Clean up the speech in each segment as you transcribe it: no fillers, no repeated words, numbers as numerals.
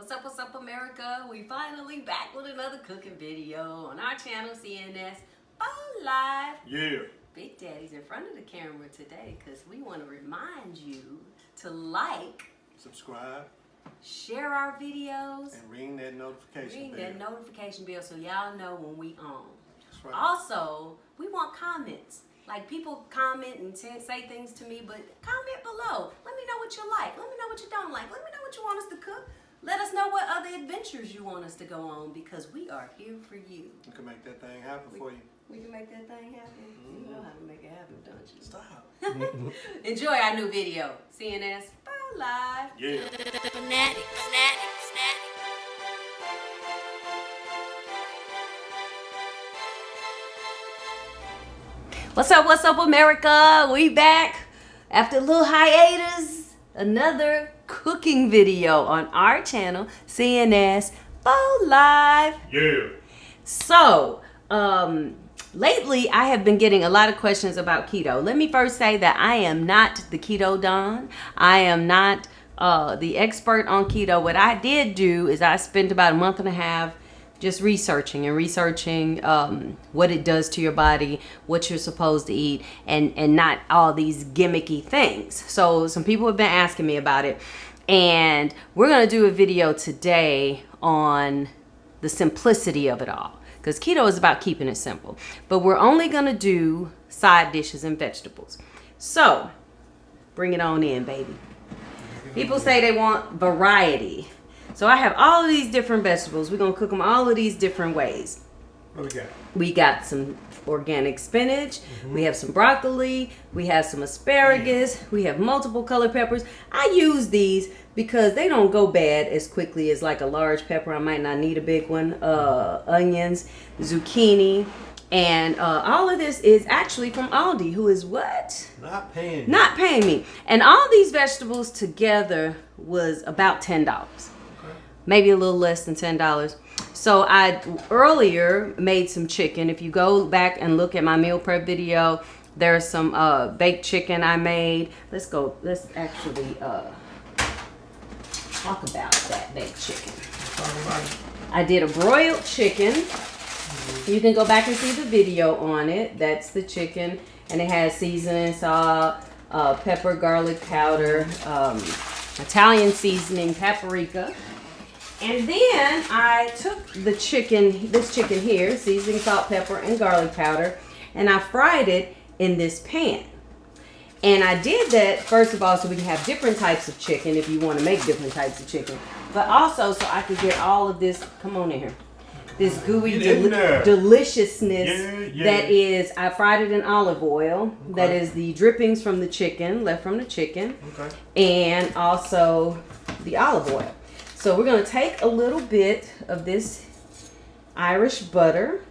What's up, America? We finally back with another cooking video on our channel, CNS Live. Yeah. Big Daddy's in front of the camera today because we want to remind you to like, subscribe, share our videos, and ring that notification bell. So y'all know when we on. That's right. Also, we want comments. Like, people comment and say things to me, but comment below. Let me know what you like. Let me know what you don't like. Let me know what you want us to cook. Let us know what other adventures you want us to go on, because we are here for you. We can make that thing happen for you. We can make that thing happen. Mm-hmm. You know how to make it happen, don't you? Stop. Enjoy our new video. CNS Live. Yeah. Fanatic. What's up, America? We back after a little hiatus. Another cooking video on our channel, CNS Live. Yeah. So, lately I have been getting a lot of questions about keto. Let me first say that I am not the keto don. I am not the expert on keto. What I did do is I spent about a month and a half just researching what it does to your body, what you're supposed to eat, and not all these gimmicky things. So some people have been asking me about it, and we're gonna do a video today on the simplicity of it all, because keto is about keeping it simple. But we're only gonna do side dishes and vegetables. So bring it on in, baby. People say they want variety. So I have all of these different vegetables. We're going to cook them all of these different ways. What we got? We got some organic spinach. We have some broccoli. We have some asparagus. We have multiple color peppers. I use these because they don't go bad as quickly as like a large pepper. I might not need a big one. Onions, zucchini. And all of this is actually from Aldi, who is what? Not paying. Not paying me. And all these vegetables together was about $10. Maybe a little less than $10. So I earlier made some chicken. If you go back and look at my meal prep video, there's some baked chicken I made. Let's actually talk about that baked chicken. I did a broiled chicken. You can go back and see the video on it. That's the chicken, and it has seasoning, salt, pepper, garlic powder, Italian seasoning, paprika. And then I took the chicken, this chicken here, seasoning, salt, pepper, and garlic powder, and I fried it in this pan. And I did that, first of all, so we can have different types of chicken if you want to make different types of chicken. But also so I could get all of this, come on in here, this gooey deliciousness that is, I fried it in olive oil. Okay. That is the drippings from the chicken, left from the chicken. Okay. And also the olive oil. So we're going to take a little bit of this Irish butter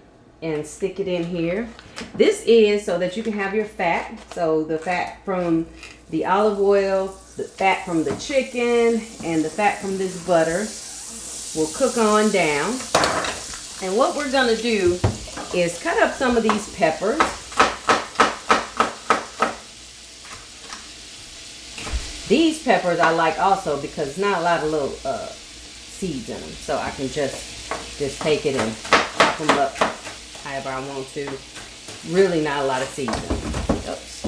and stick it in here. This is so that you can have your fat. So the fat from the olive oil, the fat from the chicken, and the fat from this butter will cook on down. And what we're going to do is cut up some of these peppers. These peppers I like also because it's not a lot of little seeds in them, so I can just take it and chop them up however I want to. Really not a lot of seeds in them. Oops.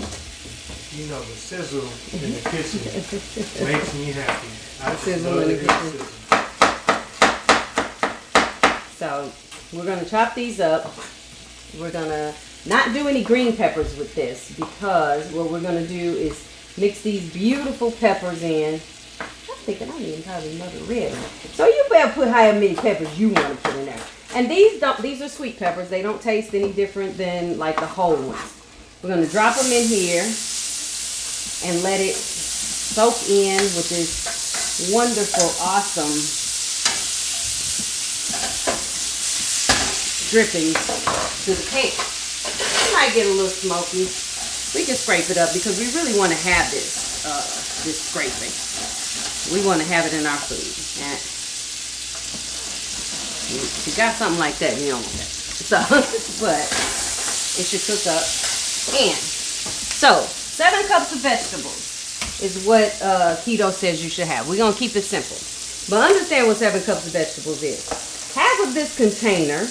You know, the sizzle in the kitchen makes me happy. The sizzle in the kitchen. So we're gonna chop these up. We're gonna not do any green peppers with this, because what we're gonna do is mix these beautiful peppers in. I'm thinking I need probably another red one. So you better put however many peppers you want to put in there. And these are sweet peppers. They don't taste any different than like the whole ones. We're going to drop them in here and let it soak in with this wonderful, awesome drippings to the cake. It might get a little smoky. We can scrape it up because we really want to have this scraping. We want to have it in our food. And if you got something like that, you don't want that. So, but it should cook up. And so 7 cups of vegetables is what keto says you should have. We're gonna keep it simple. But understand what 7 cups of vegetables is. Half of this container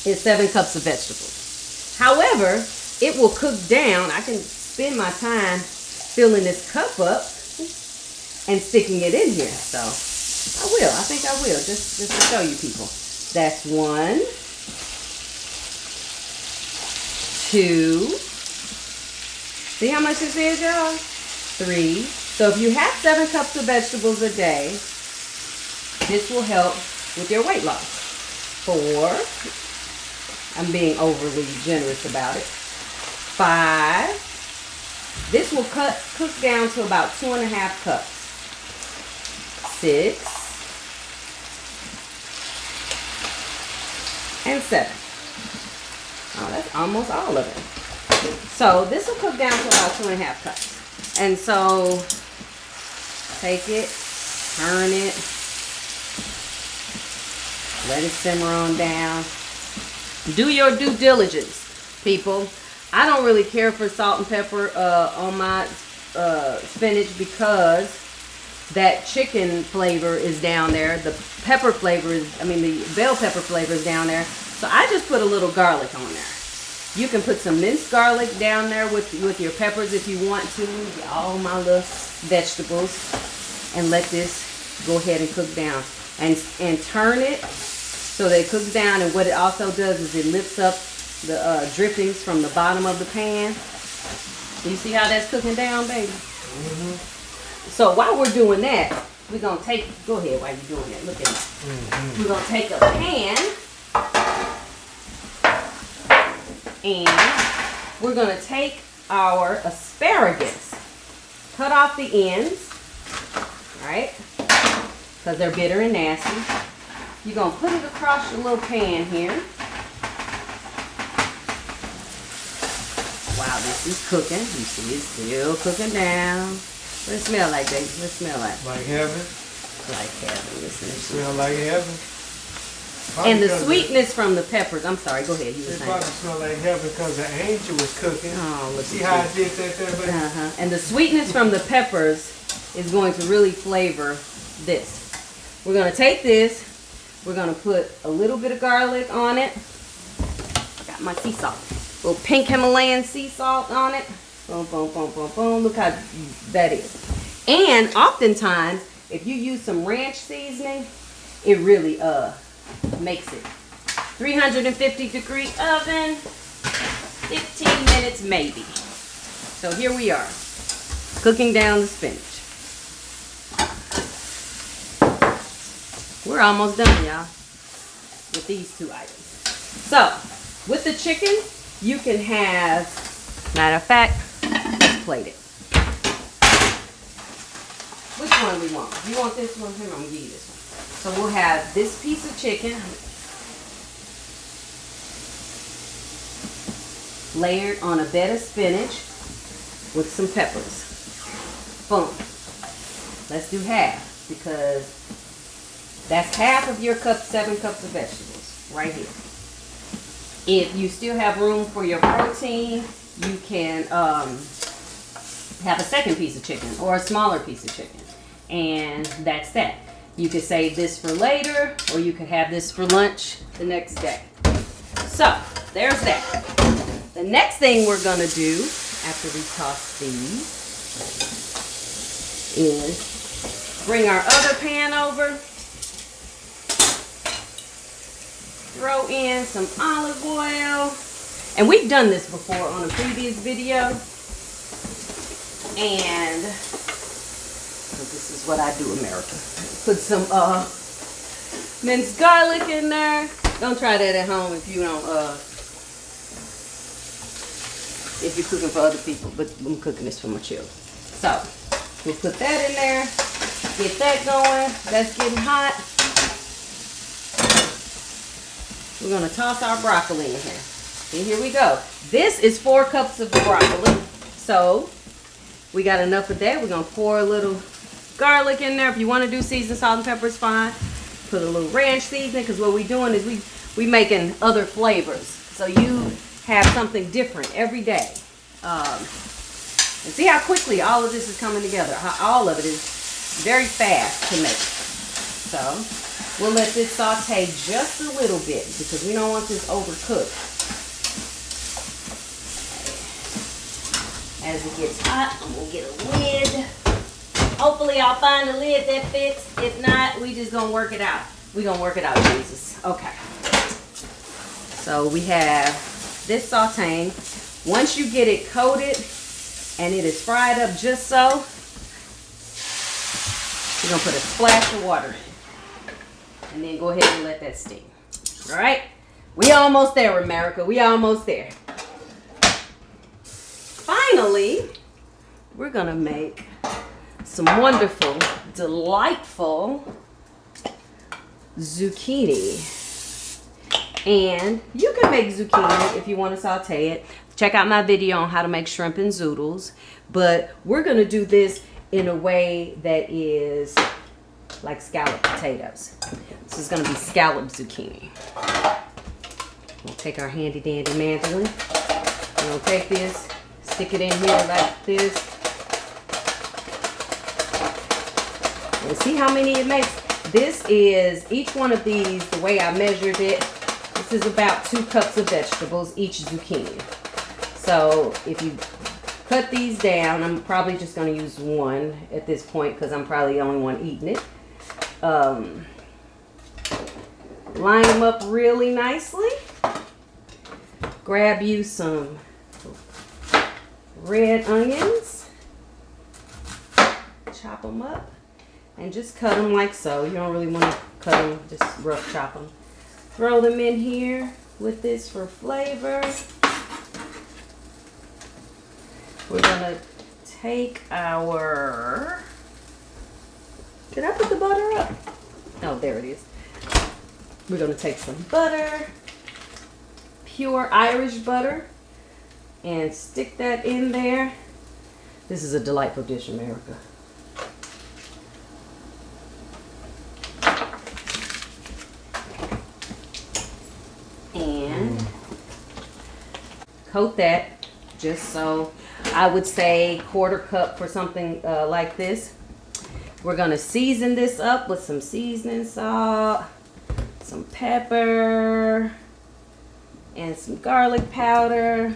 is 7 cups of vegetables. However, it will cook down. I can spend my time filling this cup up and sticking it in here. So I will. I think I will. Just to show you people. That's 1, 2. See how much this is, y'all? 3. So if you have 7 cups of vegetables a day, this will help with your weight loss. 4. I'm being overly generous about it. 5. This will cook down to about 2.5 cups. 6. And 7. Oh, that's almost all of it. So this will cook down to about 2.5 cups. And so take it, turn it, let it simmer on down. Do your due diligence, people. I don't really care for salt and pepper on my spinach because that chicken flavor is down there. The pepper flavor is, the bell pepper flavor is down there. So I just put a little garlic on there. You can put some minced garlic down there with your peppers if you want to. All my little vegetables. And let this go ahead and cook down. And turn it so that it cooks down. And what it also does is it lifts up the drippings from the bottom of the pan. Do you see how that's cooking down, baby? Mm-hmm. So while we're doing that, we're going to take, go ahead while you're doing that. Look at me. Mm-hmm. We're going to take a pan. And we're going to take our asparagus, cut off the ends, right? Because they're bitter and nasty. You're going to put it across your little pan here. Wow, this is cooking. You see it's still cooking down. What does it smell like, baby? What does it smell like? Like heaven. Like heaven. Listen. It smell like heaven. And the sweetness from the peppers. I'm sorry, go ahead. You were saying. It saying. probably smell like heaven because the angel was cooking. Oh, look. See how I did that there, baby? Uh-huh. And the sweetness from the peppers is going to really flavor this. We're going to take this. We're going to put a little bit of garlic on it. Got my sea salt. A little pink Himalayan sea salt on it. Boom, boom, boom, boom, boom. Look how that is. And oftentimes, if you use some ranch seasoning, it really makes it. 350-degree oven, 15 minutes maybe. So here we are, cooking down the spinach. We're almost done, y'all, with these 2 items. So, with the chicken, you can have, matter of fact, let's plate it. Which one we want? You want this one? Here, I'm going to give you this one. So we'll have this piece of chicken layered on a bed of spinach with some peppers. Boom. Let's do half because that's half of your 7 cups of vegetables right here. If you still have room for your protein, you can have a second piece of chicken or a smaller piece of chicken. And that's that. You could save this for later, or you could have this for lunch the next day. So, there's that. The next thing we're going to do after we toss these is bring our other pan over, throw in some olive oil, and we've done this before on a previous video, and this is what I do, America. Put some minced garlic in there. Don't try that at home if you don't if you're cooking for other people, but I'm cooking this for my children. So we'll put that in there, get that going. That's getting hot. We're gonna toss our broccoli in here. And here we go. This is 4 cups of broccoli. So we got enough of that. We're gonna pour a little garlic in there. If you want to do seasoned salt and pepper, it's fine. Put a little ranch seasoning, because what we're doing is we making other flavors. So you have something different every day. And see how quickly all of this is coming together. How all of it is very fast to make. So we'll let this saute just a little bit because we don't want this overcooked. As it gets hot, I'm gonna get a lid. Hopefully I'll find a lid that fits. If not, we just gonna work it out. We gonna work it out, Jesus. Okay. So we have this sauteing. Once you get it coated and it is fried up just so, you're gonna put a splash of water in. And then go ahead and let that steam. All right? We almost there, America. We almost there. Finally, we're gonna make some wonderful, delightful zucchini. And you can make zucchini if you want to saute it. Check out my video on how to make shrimp and zoodles. But we're gonna do this in a way that is like scalloped potatoes. This is gonna be scalloped zucchini. We'll take our handy dandy mandolin. We'll take this, stick it in here like this. And see how many it makes? This is, each one of these, the way I measured it, this is about 2 cups of vegetables, each zucchini. So if you cut these down, I'm probably just going to use one at this point because I'm probably the only one eating it. Line them up really nicely. Grab you some red onions. Chop them up. And just cut them like so. You don't really want to cut them, just rough chop them. Throw them in here with this for flavor. We're going to take our... Did I put the butter up? Oh, there it is. We're going to take some butter, pure Irish butter, and stick that in there. This is a delightful dish, America. And coat that just so, I would say 1/4 cup for something like this. We're gonna season this up with some seasoning salt, some pepper, and some garlic powder.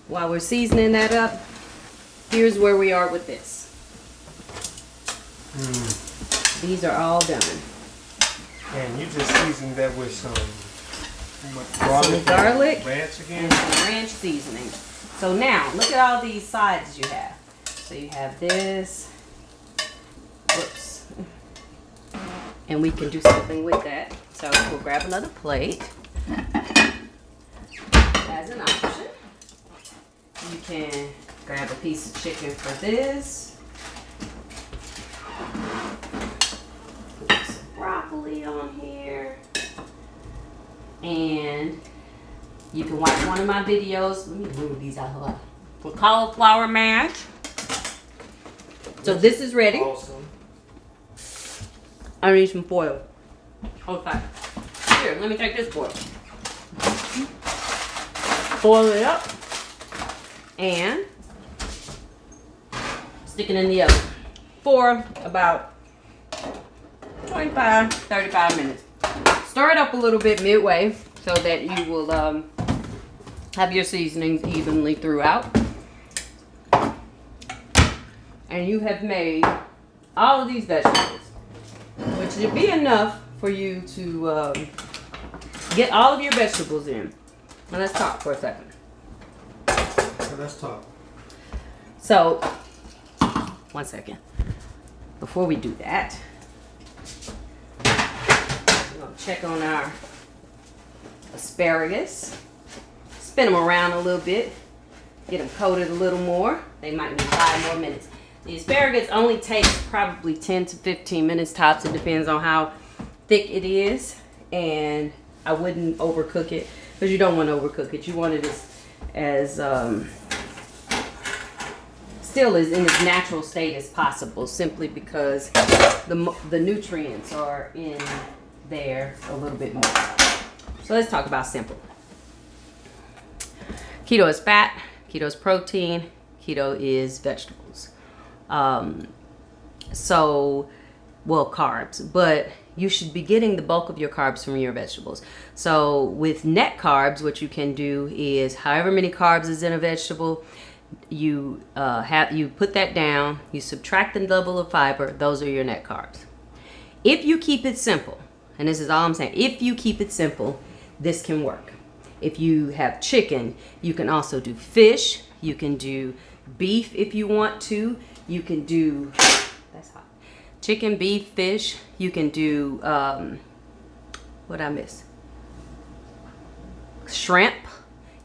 While we're seasoning that up, here's where we are with this. These are all done. And you just seasoned that with some garlic ranch again? and some ranch seasoning. So now, look at all these sides you have. So you have this. Whoops. And we can do something with that. So we'll grab another plate. As an option, you can grab a piece of chicken for this. Put some broccoli on here. And you can watch one of my videos. Let me move these out for cauliflower mash. So this is ready. Awesome. I need some foil. Okay. Here, let me take this foil. Foil it up. And stick it in the oven for about 25, 35 minutes. Stir it up a little bit midway so that you will have your seasonings evenly throughout. And you have made all of these vegetables, which should be enough for you to get all of your vegetables in. Now let's talk for a second. So let's talk. So, one second. Before we do that, we're going to check on our asparagus. Spin them around a little bit. Get them coated a little more. They might need 5 more minutes. The asparagus only takes probably 10 to 15 minutes tops. It depends on how thick it is. And I wouldn't overcook it because you don't want to overcook it. You want it as still as in its natural state as possible, simply because the nutrients are in there a little bit more. So let's talk about simple. Keto is fat, keto is protein, keto is vegetables. So, well, carbs, but you should be getting the bulk of your carbs from your vegetables. So with net carbs, what you can do is however many carbs is in a vegetable, you put that down, you subtract the level of fiber, those are your net carbs. If you keep it simple, and this is all I'm saying, if you keep it simple, this can work. If you have chicken, you can also do fish, you can do beef if you want to, you can do, that's hot, chicken, beef, fish, you can do, what I miss? Shrimp,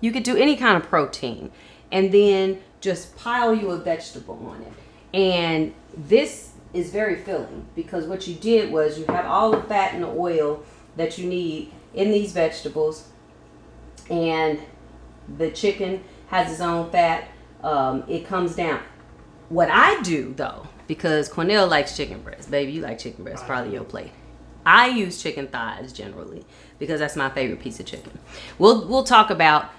you could do any kind of protein, and then just pile you a vegetable on it. And this is very filling because what you did was you have all the fat and the oil that you need in these vegetables, and the chicken has its own fat. It comes down. What I do though, because Cornell likes chicken breast, baby, you like chicken breast, probably your plate. I use chicken thighs generally because that's my favorite piece of chicken. We'll talk about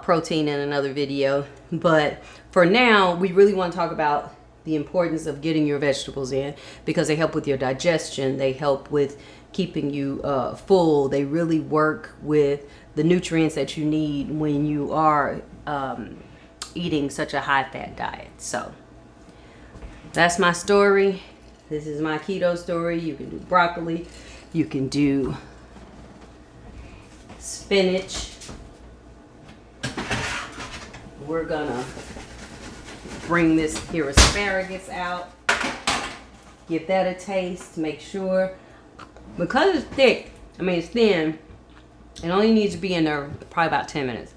protein in another video, but for now we really want to talk about the importance of getting your vegetables in because they help with your digestion, they help with keeping you full, they really work with the nutrients that you need when you are eating such a high fat diet. So that's my story. This is my keto story. You can do broccoli, you can do spinach. We're gonna bring this here asparagus out, give that a taste, make sure, because it's thick, I mean it's thin, it only needs to be in there probably about 10 minutes.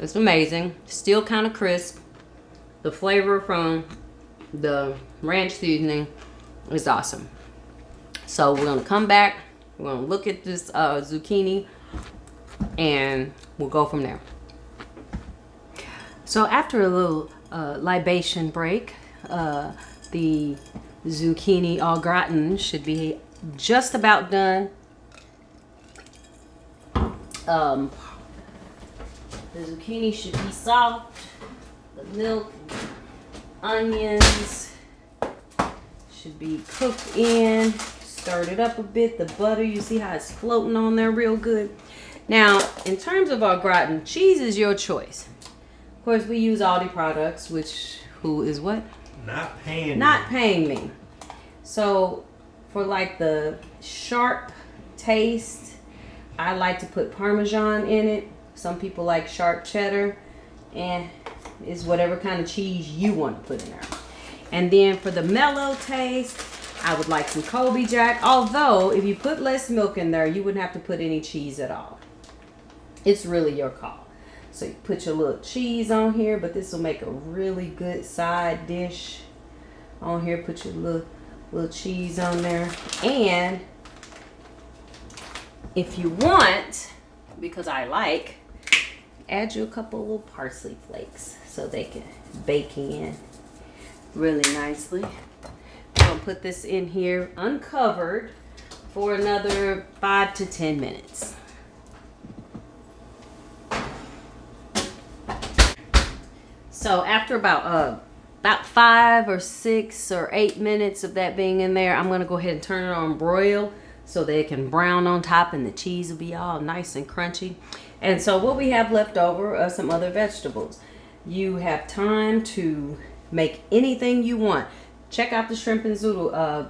It's amazing, still kind of crisp. The flavor from the ranch seasoning is awesome. So we're gonna come back, we're gonna look at this zucchini, and we'll go from there. So after a little libation break, the zucchini au gratin should be just about done. The zucchini should be soft. The milk, onions should be cooked in. Stirred it up a bit. The butter, you see how it's floating on there real good. Now, in terms of au gratin, cheese is your choice. Of course, we use Aldi products, who is what? Not paying me. So, for like the sharp taste, I like to put Parmesan in it. Some people like sharp cheddar, and it's whatever kind of cheese you want to put in there. And then for the mellow taste, I would like some Colby Jack. Although, if you put less milk in there, you wouldn't have to put any cheese at all. It's really your call. So you put your little cheese on here, but this will make a really good side dish on here. Put your little cheese on there. And if you want, because I like, add you a couple little parsley flakes so they can bake in really nicely. I'm gonna put this in here uncovered for another 5 to 10 minutes. So after about 5 or 6 or 8 minutes of that being in there, I'm gonna go ahead and turn it on broil so that it can brown on top and the cheese will be all nice and crunchy. And so what we have left over are some other vegetables. You have time to make anything you want. Check out the shrimp and zoodle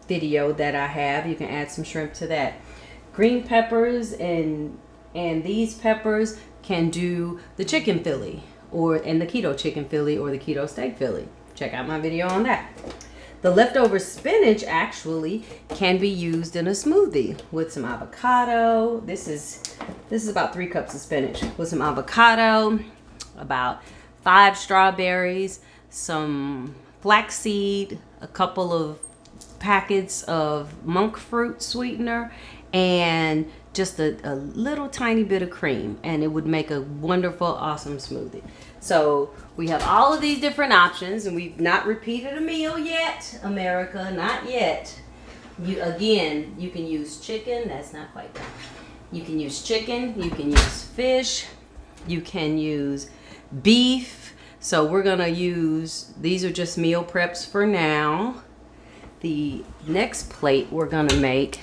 video that I have. You can add some shrimp to that. Green peppers and these peppers can do the chicken Philly and the keto chicken Philly or the keto steak Philly. Check out my video on that. The leftover spinach actually can be used in a smoothie with some avocado. This is about 3 cups of spinach with some avocado, about 5 strawberries, some flaxseed, a couple of packets of monk fruit sweetener, and just a little tiny bit of cream, and it would make a wonderful, awesome smoothie. So we have all of these different options, and we've not repeated a meal yet, America, not yet. You can use chicken. That's not quite done. You can use chicken, you can use fish, you can use beef. So we're gonna use, these are just meal preps for now. the next plate we're gonna make,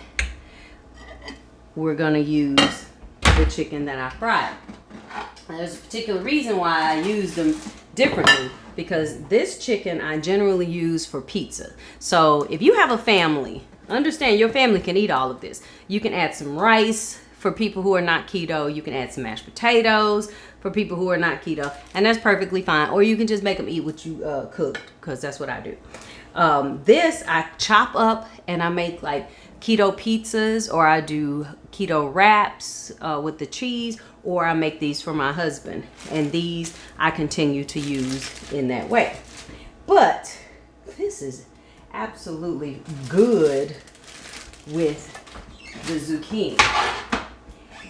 we're gonna use the chicken that I fried. And there's a particular reason why I use them differently, because this chicken I generally use for pizza. So if you have a family, understand your family can eat all of this. You can add some rice for people who are not keto. You can add some mashed potatoes for people who are not keto, and that's perfectly fine. Or you can just make them eat what you cooked, because that's what I do. This I chop up and I make like keto pizzas, or I do keto wraps with the cheese, or I make these for my husband, and these I continue to use in that way. But this is absolutely good with the zucchini.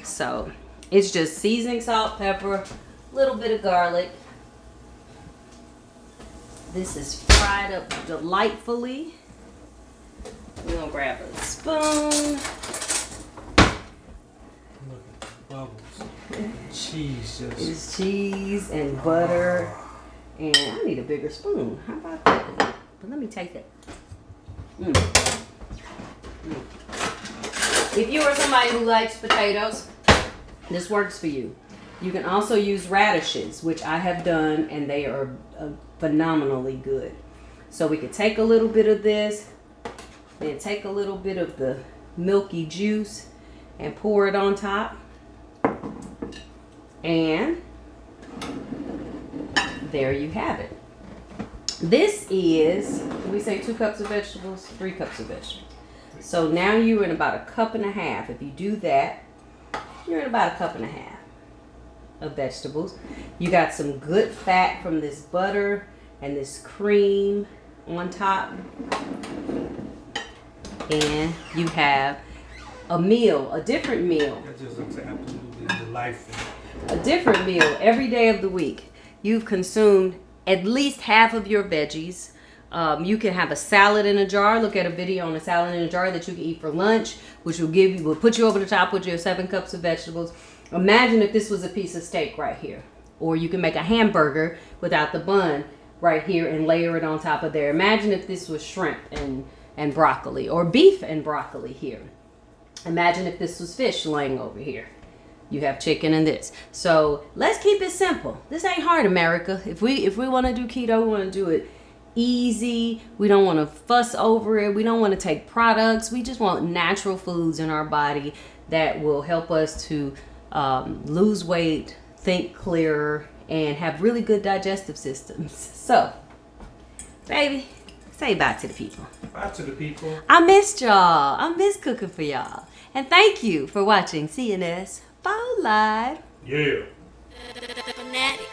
So it's just seasoning, salt, pepper, a little bit of garlic. This is fried up delightfully. We're gonna grab a spoon. Look at the bubbles. Cheese just. It's cheese and butter. And I need a bigger spoon. How about that? But let me take that. If you are somebody who likes potatoes, this works for you. You can also use radishes, which I have done, and they are phenomenally good. So we could take a little bit of this, then take a little bit of the milky juice and pour it on top. And there you have it. This is, did we say 2 cups of vegetables? 3 cups of vegetables. So now you're in about 1.5 cups. If you do that, you're in about 1.5 cups of vegetables. You got some good fat from this butter and this cream on top. And you have a meal, a different meal. That just looks absolutely delightful. A different meal every day of the week. You've consumed at least half of your veggies. You can have a salad in a jar. Look at a video on a salad in a jar that you can eat for lunch, which will put you over the top with your 7 cups of vegetables. Imagine if this was a piece of steak right here. Or you can make a hamburger without the bun right here and layer it on top of there. Imagine if this was shrimp and broccoli, or beef and broccoli here. Imagine if this was fish laying over here. You have chicken and this. So let's keep it simple. This ain't hard, America. If we want to do keto, we want to do it easy. We don't want to fuss over it. We don't want to take products. We just want natural foods in our body that will help us to lose weight, think clearer, and have really good digestive systems. So, baby, say bye to the people. Bye to the people. I missed y'all. I miss cooking for y'all. And thank you for watching CNS Fall Live. Yeah. Fanatic.